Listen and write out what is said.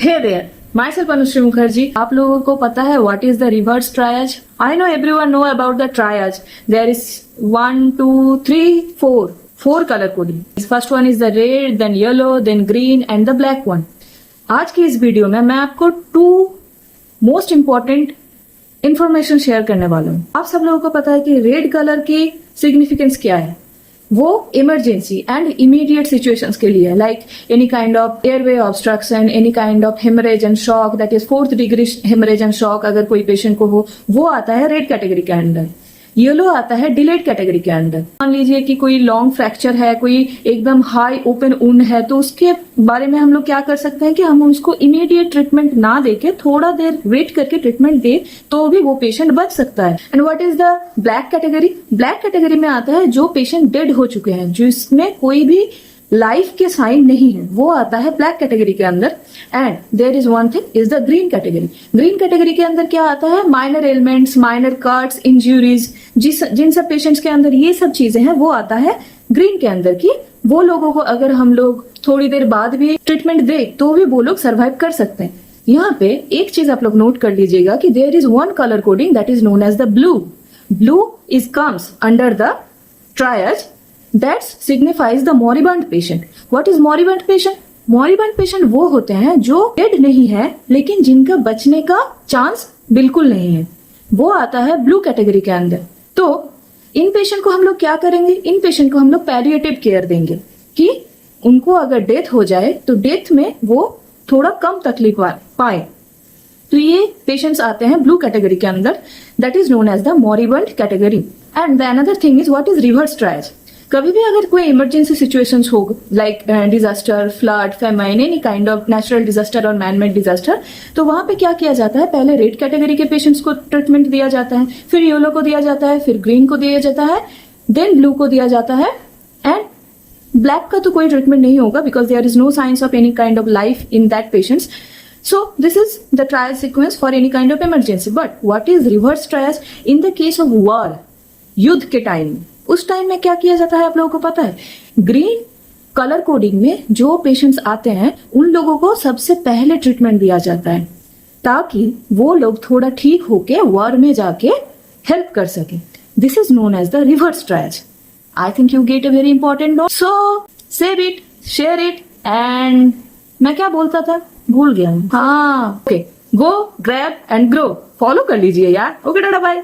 Hey there, myself Anushree Mukherjee. आप लोगों को पता है what is the reverse triage? I know everyone know about the triage. There is 1, 2, 3, 4 color coding. First one is the red, then yellow, then green and the black one. आज की इस video में मैं आपको 2 मोस्ट इम्पॉर्टेंट इंफॉर्मेशन शेयर करने वाला हूँ। आप सब लोगों को पता है कि रेड कलर की सिग्निफिकेंस क्या है। वो इमरजेंसी एंड इमीडिएट सिचुएशंस के लिए, like any kind of airway obstruction, any kind of haemorrhage and shock, that is 4th degree haemorrhage and shock अगर कोई पेशेंट को हो, वो आता है रेड कैटेगरी के अंदर। येलो आता है डिलेड कैटेगरी के अंदर। मान लीजिए कि कोई लॉन्ग फ्रैक्चर है, कोई एकदम हाई ओपन वुंड है, तो उसके बारे में हम लोग क्या कर सकते हैं कि हम उसको इमीडिएट ट्रीटमेंट ना देके थोड़ा देर वेट करके ट्रीटमेंट दे तो भी वो पेशेंट बच सकता है। And what is the black category? Black category में आता है जो पेशेंट डेड हो चुके हैं, जिसमें कोई भी लाइफ के साइन नहीं है, वो आता है ब्लैक कैटेगरी के अंदर। And there is one thing is the green category. Green category के अंदर क्या आता है? Minor ailments, minor cuts, injuries, जिन सब पेशेंट्स के अंदर ये सब चीजें हैं, वो आता है ग्रीन के अंदर की। वो लोगों को अगर हम लोग थोड़ी देर बाद भी ट्रीटमेंट दे तो भी वो लोग सर्वाइव कर सकते हैं। यहाँ पे एक चीज आप लोग नोट कर लीजिएगा कि there is one colour coding that is known as the blue. Blue is comes under the triage that signifies the moribund patient. What is moribund patient? Moribund patient वो होते हैं जो डेड नहीं है लेकिन जिनका बचने का चांस बिल्कुल नहीं है, वो आता है ब्लू कैटेगरी के अंदर। तो इन पेशेंट को हम लोग क्या करेंगे? इन पेशेंट को हम लोग पैलिएटिव केयर देंगे कि उनको अगर डेथ हो जाए तो डेथ में वो थोड़ा कम तकलीफ पाए। तो ये पेशेंट्स आते हैं ब्लू कैटेगरी के अंदर, that is known as the moribund category. And the another thing is what is reverse triage. कभी भी अगर कोई इमरजेंसी सिचुएशंस हो, like disaster, flood, famine, any kind of natural disaster और मैन मेड डिजास्टर, तो वहां पे क्या किया जाता है? पहले रेड कैटेगरी के पेशेंट्स को ट्रीटमेंट दिया जाता है, फिर येलो को दिया जाता है, फिर ग्रीन को दिया जाता है, देन ब्लू को दिया जाता है। एंड ब्लैक का तो कोई ट्रीटमेंट नहीं होगा because there is no signs of any kind of life in that patients. So this is the triage sequence for any kind of emergency. But what is reverse triage in the case of war? युद्ध के time, उस time में क्या किया जाता है आप लोगों को पता है? ग्रीन कलर कोडिंग में जो पेशेंट्स आते हैं उन लोगों को सबसे पहले ट्रीटमेंट दिया जाता है ताकि वो लोग थोड़ा ठीक होके वॉर में जाके हेल्प कर सके। This is known as the reverse triage. I think you get a very important note, so save it, share it. And मैं क्या बोलता था, भूल गया। हाँ, okay, go grab and grow, follow कर लीजिए यार। Okay, tata, bye.